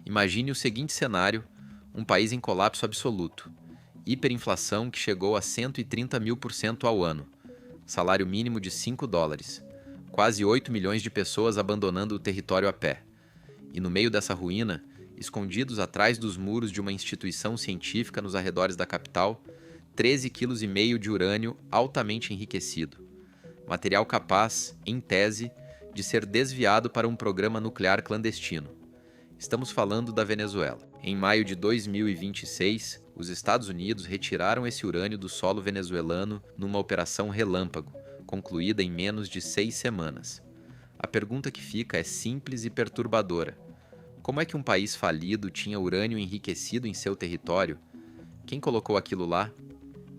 Imagine o seguinte cenário: um país em colapso absoluto, hiperinflação que chegou a 130.000% ao ano, salário mínimo de US$ 5, quase 8 milhões de pessoas abandonando o território a pé. E no meio dessa ruína, escondidos atrás dos muros de uma instituição científica nos arredores da capital, 13,5 kg de urânio altamente enriquecido. Material capaz, em tese, de ser desviado para um programa nuclear clandestino. Estamos falando da Venezuela. Em maio de 2026, os Estados Unidos retiraram esse urânio do solo venezuelano numa operação relâmpago, concluída em menos de 6 semanas. A pergunta que fica é simples e perturbadora. Como é que um país falido tinha urânio enriquecido em seu território? Quem colocou aquilo lá?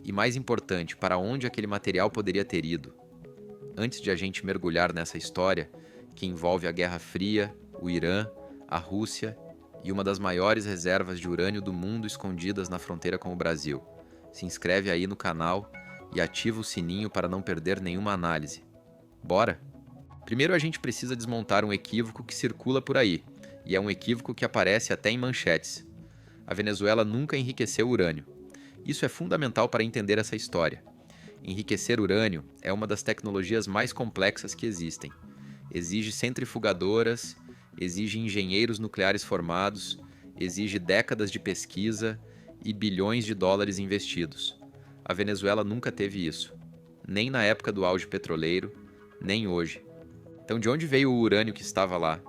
E mais importante, para onde aquele material poderia ter ido? Antes de a gente mergulhar nessa história, que envolve a Guerra Fria, o Irã, a Rússia e uma das maiores reservas de urânio do mundo escondidas na fronteira com o Brasil, se inscreve aí no canal e ativa o sininho para não perder nenhuma análise. Bora? Primeiro a gente precisa desmontar um equívoco que circula por aí, e é um equívoco que aparece até em manchetes. A Venezuela nunca enriqueceu urânio. Isso é fundamental para entender essa história. Enriquecer urânio é uma das tecnologias mais complexas que existem. Exige centrifugadoras, exige engenheiros nucleares formados, exige décadas de pesquisa e bilhões de dólares investidos. A Venezuela nunca teve isso, nem na época do auge petroleiro, nem hoje. Então, de onde veio o urânio que estava lá?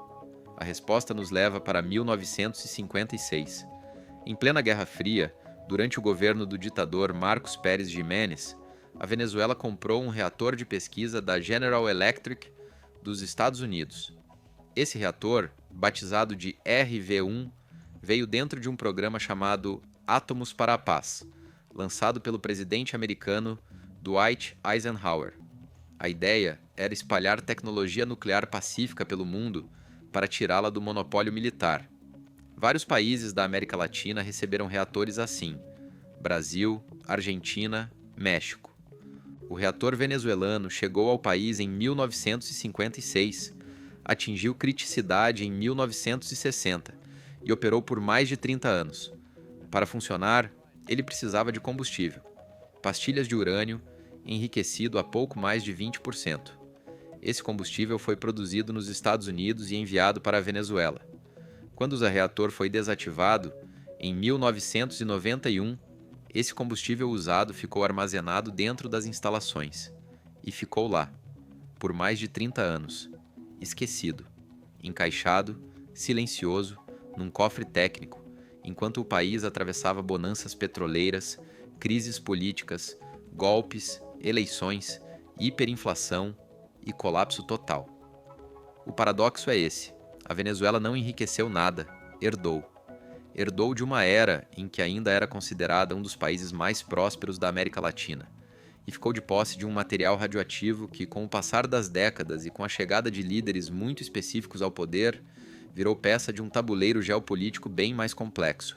A resposta nos leva para 1956. Em plena Guerra Fria, durante o governo do ditador Marcos Pérez Jiménez, a Venezuela comprou um reator de pesquisa da General Electric dos Estados Unidos. Esse reator, batizado de RV-1, veio dentro de um programa chamado Átomos para a Paz, lançado pelo presidente americano Dwight Eisenhower. A ideia era espalhar tecnologia nuclear pacífica pelo mundo para tirá-la do monopólio militar. Vários países da América Latina receberam reatores assim: Brasil, Argentina, México. O reator venezuelano chegou ao país em 1956, atingiu criticidade em 1960 e operou por mais de 30 anos. Para funcionar, ele precisava de combustível, pastilhas de urânio, enriquecido a pouco mais de 20%. Esse combustível foi produzido nos Estados Unidos e enviado para a Venezuela. Quando o reator foi desativado, em 1991, esse combustível usado ficou armazenado dentro das instalações. E ficou lá, por mais de 30 anos, esquecido, encaixado, silencioso, num cofre técnico, enquanto o país atravessava bonanças petroleiras, crises políticas, golpes, eleições, hiperinflação e colapso total. O paradoxo é esse: a Venezuela não enriqueceu nada, herdou. Herdou de uma era em que ainda era considerada um dos países mais prósperos da América Latina, e ficou de posse de um material radioativo que, com o passar das décadas e com a chegada de líderes muito específicos ao poder, virou peça de um tabuleiro geopolítico bem mais complexo.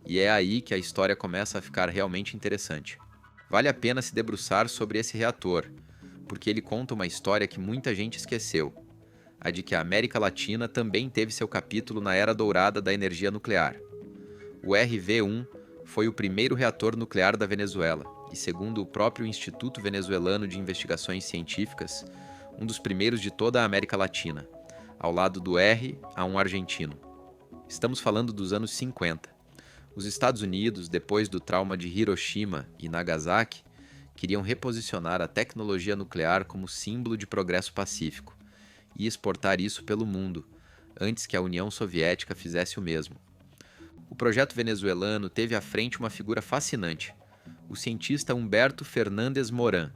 E é aí que a história começa a ficar realmente interessante. Vale a pena se debruçar sobre esse reator, porque ele conta uma história que muita gente esqueceu: a de que a América Latina também teve seu capítulo na era dourada da energia nuclear. O RV-1 foi o primeiro reator nuclear da Venezuela e, segundo o próprio Instituto Venezuelano de Investigações Científicas, um dos primeiros de toda a América Latina, ao lado do R-A1 argentino. Estamos falando dos anos 50. Os Estados Unidos, depois do trauma de Hiroshima e Nagasaki, queriam reposicionar a tecnologia nuclear como símbolo de progresso pacífico e exportar isso pelo mundo, antes que a União Soviética fizesse o mesmo. O projeto venezuelano teve à frente uma figura fascinante: o cientista Humberto Fernandes Moran,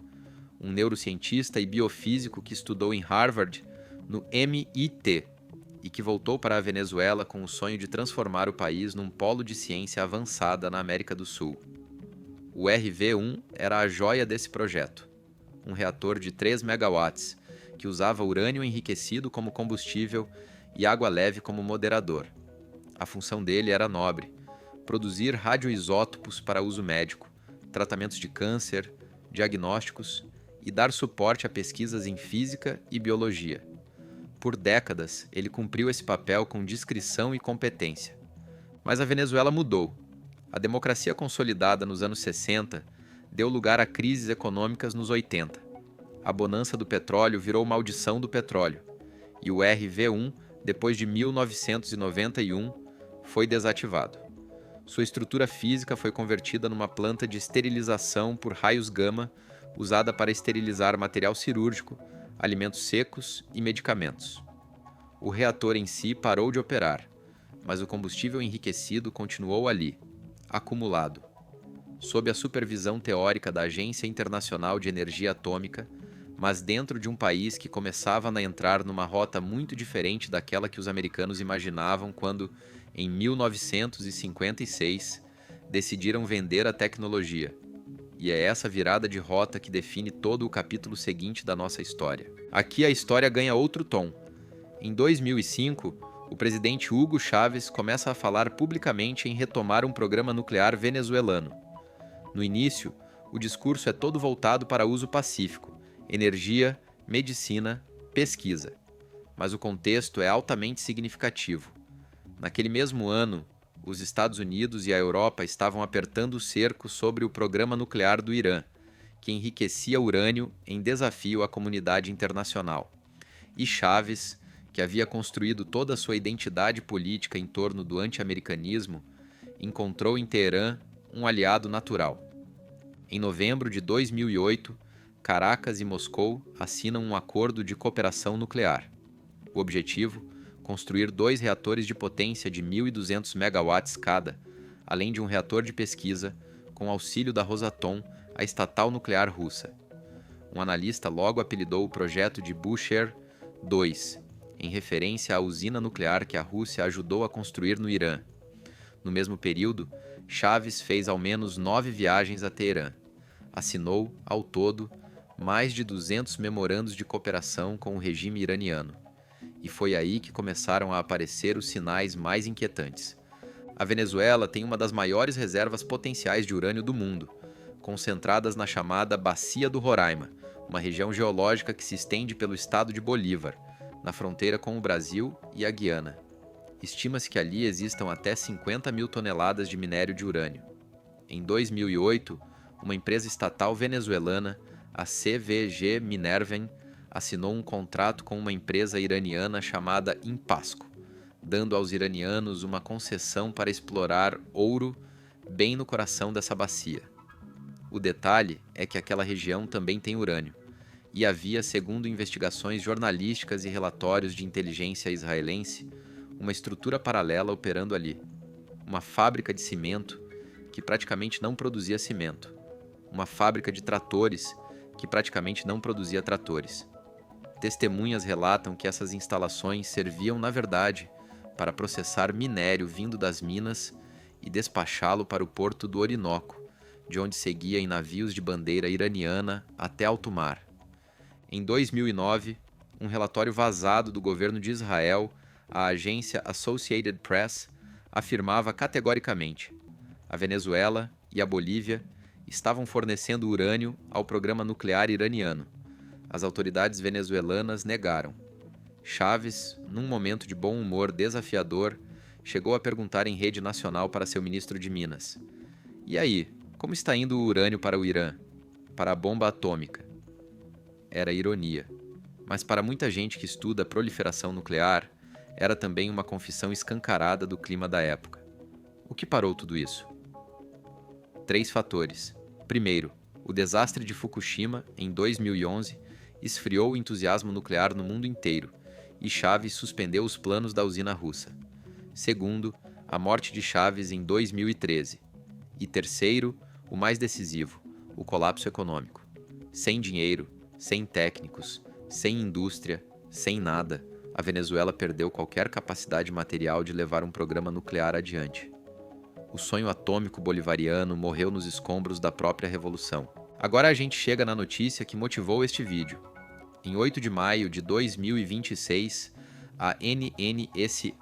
um neurocientista e biofísico que estudou em Harvard, no MIT, e que voltou para a Venezuela com o sonho de transformar o país num polo de ciência avançada na América do Sul. O RV-1 era a joia desse projeto, um reator de 3 megawatts, que usava urânio enriquecido como combustível e água leve como moderador. A função dele era nobre: produzir radioisótopos para uso médico, tratamentos de câncer, diagnósticos e dar suporte a pesquisas em física e biologia. Por décadas, ele cumpriu esse papel com discrição e competência. Mas a Venezuela mudou. A democracia consolidada nos anos 60 deu lugar a crises econômicas nos 80. A bonança do petróleo virou maldição do petróleo. E o RV-1, depois de 1991, foi desativado. Sua estrutura física foi convertida numa planta de esterilização por raios gama, usada para esterilizar material cirúrgico, alimentos secos e medicamentos. O reator em si parou de operar, mas o combustível enriquecido continuou ali, acumulado. Sob a supervisão teórica da Agência Internacional de Energia Atômica, mas dentro de um país que começava a entrar numa rota muito diferente daquela que os americanos imaginavam quando, em 1956, decidiram vender a tecnologia. E é essa virada de rota que define todo o capítulo seguinte da nossa história. Aqui a história ganha outro tom. Em 2005, o presidente Hugo Chávez começa a falar publicamente em retomar um programa nuclear venezuelano. No início, o discurso é todo voltado para uso pacífico, energia, medicina, pesquisa. Mas o contexto é altamente significativo. Naquele mesmo ano, os Estados Unidos e a Europa estavam apertando o cerco sobre o programa nuclear do Irã, que enriquecia urânio em desafio à comunidade internacional. E Chávez, que havia construído toda a sua identidade política em torno do anti-americanismo, encontrou em Teherã um aliado natural. Em novembro de 2008, Caracas e Moscou assinam um acordo de cooperação nuclear. O objetivo: construir 2 reatores de potência de 1.200 megawatts cada, além de um reator de pesquisa, com auxílio da Rosatom, a estatal nuclear russa. Um analista logo apelidou o projeto de Bushehr 2, em referência à usina nuclear que a Rússia ajudou a construir no Irã. No mesmo período, Chávez fez ao menos 9 viagens a Teherã. Assinou, ao todo, mais de 200 memorandos de cooperação com o regime iraniano. E foi aí que começaram a aparecer os sinais mais inquietantes. A Venezuela tem uma das maiores reservas potenciais de urânio do mundo, concentradas na chamada Bacia do Roraima, uma região geológica que se estende pelo estado de Bolívar, na fronteira com o Brasil e a Guiana. Estima-se que ali existam até 50 mil toneladas de minério de urânio. Em 2008, uma empresa estatal venezuelana, a CVG Minerven, assinou um contrato com uma empresa iraniana chamada Impasco, dando aos iranianos uma concessão para explorar ouro bem no coração dessa bacia. O detalhe é que aquela região também tem urânio, e havia, segundo investigações jornalísticas e relatórios de inteligência israelense, uma estrutura paralela operando ali. Uma fábrica de cimento que praticamente não produzia cimento. Uma fábrica de tratores que praticamente não produzia tratores. Testemunhas relatam que essas instalações serviam, na verdade, para processar minério vindo das minas e despachá-lo para o porto do Orinoco, de onde seguia em navios de bandeira iraniana até alto mar. Em 2009, um relatório vazado do governo de Israel à agência Associated Press afirmava categoricamente: a Venezuela e a Bolívia estavam fornecendo urânio ao programa nuclear iraniano. As autoridades venezuelanas negaram. Chávez, num momento de bom humor desafiador, chegou a perguntar em rede nacional para seu ministro de Minas: "E aí, como está indo o urânio para o Irã? Para a bomba atômica?" Era ironia, mas para muita gente que estuda a proliferação nuclear, era também uma confissão escancarada do clima da época. O que parou tudo isso? 3 fatores. Primeiro, o desastre de Fukushima, em 2011, esfriou o entusiasmo nuclear no mundo inteiro, e Chávez suspendeu os planos da usina russa. Segundo, a morte de Chávez em 2013. E terceiro, o mais decisivo, o colapso econômico. Sem dinheiro, sem técnicos, sem indústria, sem nada, a Venezuela perdeu qualquer capacidade material de levar um programa nuclear adiante. O sonho atômico bolivariano morreu nos escombros da própria revolução. Agora a gente chega na notícia que motivou este vídeo. Em 8 de maio de 2026, a NNSA,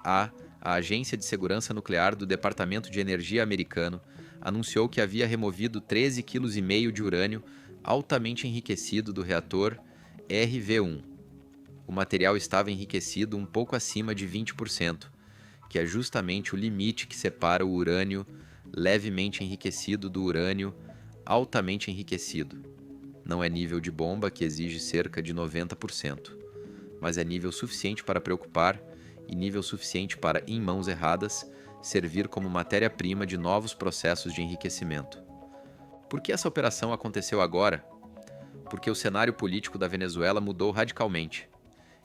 a Agência de Segurança Nuclear do Departamento de Energia americano, anunciou que havia removido 13,5 kg de urânio altamente enriquecido do reator RV-1. o material estava enriquecido um pouco acima de 20%, que é justamente o limite que separa o urânio levemente enriquecido do urânio altamente enriquecido. Não é nível de bomba, que exige cerca de 90%, mas é nível suficiente para preocupar e nível suficiente para, em mãos erradas, servir como matéria-prima de novos processos de enriquecimento. Por que essa operação aconteceu agora? Porque o cenário político da Venezuela mudou radicalmente.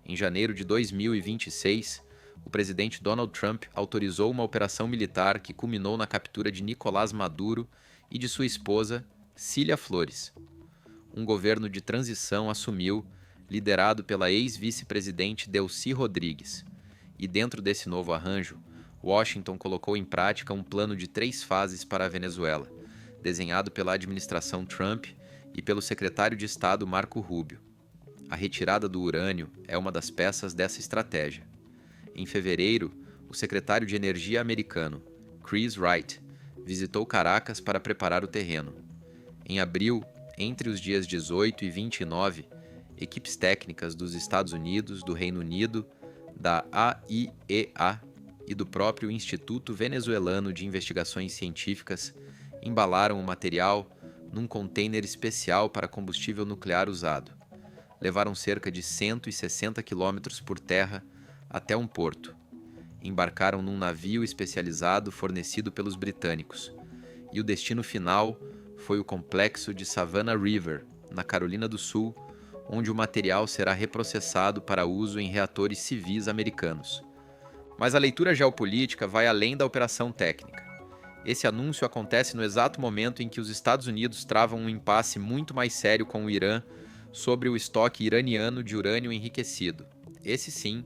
Em janeiro de 2026, o presidente Donald Trump autorizou uma operação militar que culminou na captura de Nicolás Maduro e de sua esposa, Cília Flores. Um governo de transição assumiu, liderado pela ex-vice-presidente Delcy Rodrigues. E dentro desse novo arranjo, Washington colocou em prática um plano de 3 fases para a Venezuela, desenhado pela administração Trump e pelo secretário de Estado Marco Rubio. A retirada do urânio é uma das peças dessa estratégia. Em fevereiro, o secretário de Energia americano, Chris Wright, visitou Caracas para preparar o terreno. Em abril, entre os dias 18 e 29, equipes técnicas dos Estados Unidos, do Reino Unido, da AIEA e do próprio Instituto Venezuelano de Investigações Científicas embalaram o material num container especial para combustível nuclear usado. Levaram cerca de 160 quilômetros por terra até um porto. Embarcaram num navio especializado fornecido pelos britânicos. E o destino final foi o complexo de Savannah River, na Carolina do Sul, onde o material será reprocessado para uso em reatores civis americanos. Mas a leitura geopolítica vai além da operação técnica. Esse anúncio acontece no exato momento em que os Estados Unidos travam um impasse muito mais sério com o Irã sobre o estoque iraniano de urânio enriquecido. Esse sim,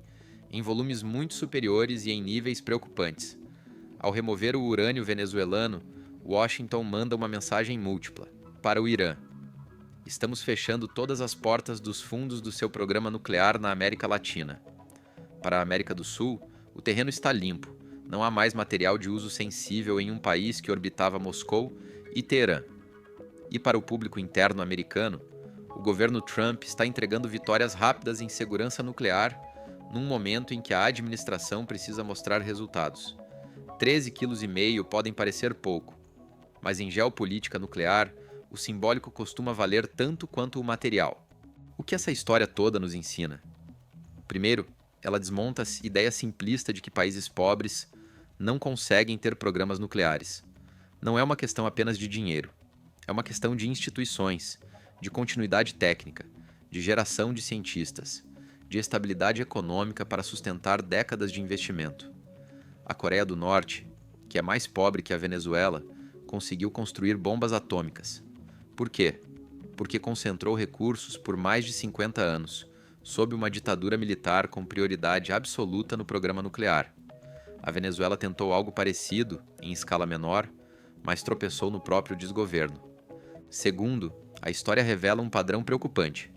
em volumes muito superiores e em níveis preocupantes. Ao remover o urânio venezuelano, Washington manda uma mensagem múltipla para o Irã. Estamos fechando todas as portas dos fundos do seu programa nuclear na América Latina. Para a América do Sul, o terreno está limpo. Não há mais material de uso sensível em um país que orbitava Moscou e Teherã. E para o público interno americano, o governo Trump está entregando vitórias rápidas em segurança nuclear num momento em que a administração precisa mostrar resultados. 13,5 kg podem parecer pouco, mas em geopolítica nuclear, o simbólico costuma valer tanto quanto o material. O que essa história toda nos ensina? Primeiro, ela desmonta a ideia simplista de que países pobres não conseguem ter programas nucleares. Não é uma questão apenas de dinheiro. É uma questão de instituições, de continuidade técnica, de geração de cientistas, de estabilidade econômica para sustentar décadas de investimento. A Coreia do Norte, que é mais pobre que a Venezuela, conseguiu construir bombas atômicas. Por quê? Porque concentrou recursos por mais de 50 anos, sob uma ditadura militar com prioridade absoluta no programa nuclear. A Venezuela tentou algo parecido, em escala menor, mas tropeçou no próprio desgoverno. Segundo, a história revela um padrão preocupante.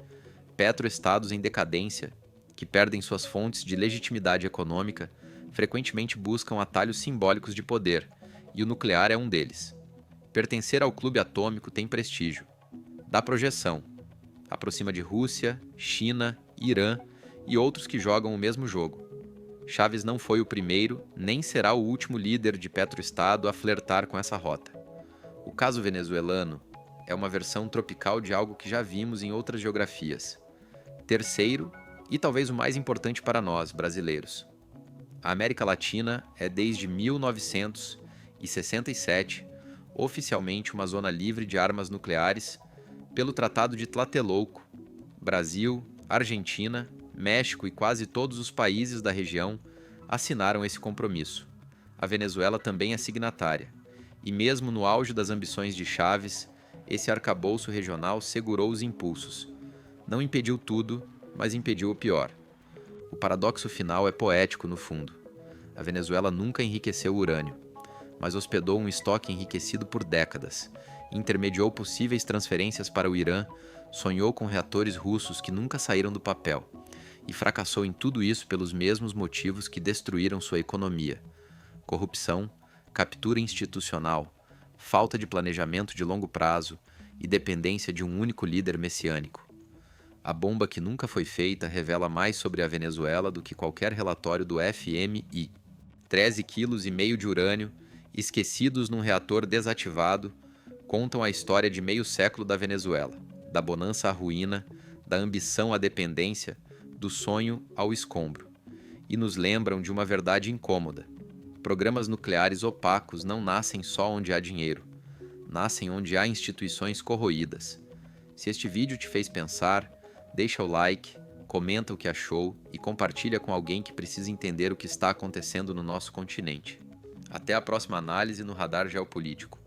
Petroestados em decadência, que perdem suas fontes de legitimidade econômica, frequentemente buscam atalhos simbólicos de poder, e o nuclear é um deles. Pertencer ao clube atômico tem prestígio. Dá projeção. Aproxima de Rússia, China, Irã e outros que jogam o mesmo jogo. Chávez não foi o primeiro, nem será o último líder de petroestado a flertar com essa rota. O caso venezuelano é uma versão tropical de algo que já vimos em outras geografias. Terceiro, e talvez o mais importante para nós, brasileiros. A América Latina é desde 1967 oficialmente uma zona livre de armas nucleares pelo Tratado de Tlatelolco. Brasil, Argentina, México e quase todos os países da região assinaram esse compromisso. A Venezuela também é signatária. E mesmo no auge das ambições de Chávez, esse arcabouço regional segurou os impulsos. Não impediu tudo, mas impediu o pior. O paradoxo final é poético no fundo. A Venezuela nunca enriqueceu o urânio, mas hospedou um estoque enriquecido por décadas, intermediou possíveis transferências para o Irã, sonhou com reatores russos que nunca saíram do papel, e fracassou em tudo isso pelos mesmos motivos que destruíram sua economia: corrupção, captura institucional, falta de planejamento de longo prazo e dependência de um único líder messiânico. A bomba que nunca foi feita revela mais sobre a Venezuela do que qualquer relatório do FMI. 13,5 kg de urânio, esquecidos num reator desativado, contam a história de meio século da Venezuela, da bonança à ruína, da ambição à dependência, do sonho ao escombro, e nos lembram de uma verdade incômoda. Programas nucleares opacos não nascem só onde há dinheiro, nascem onde há instituições corroídas. Se este vídeo te fez pensar, deixa o like, comenta o que achou e compartilha com alguém que precisa entender o que está acontecendo no nosso continente. Até a próxima análise no Radar Geopolítico.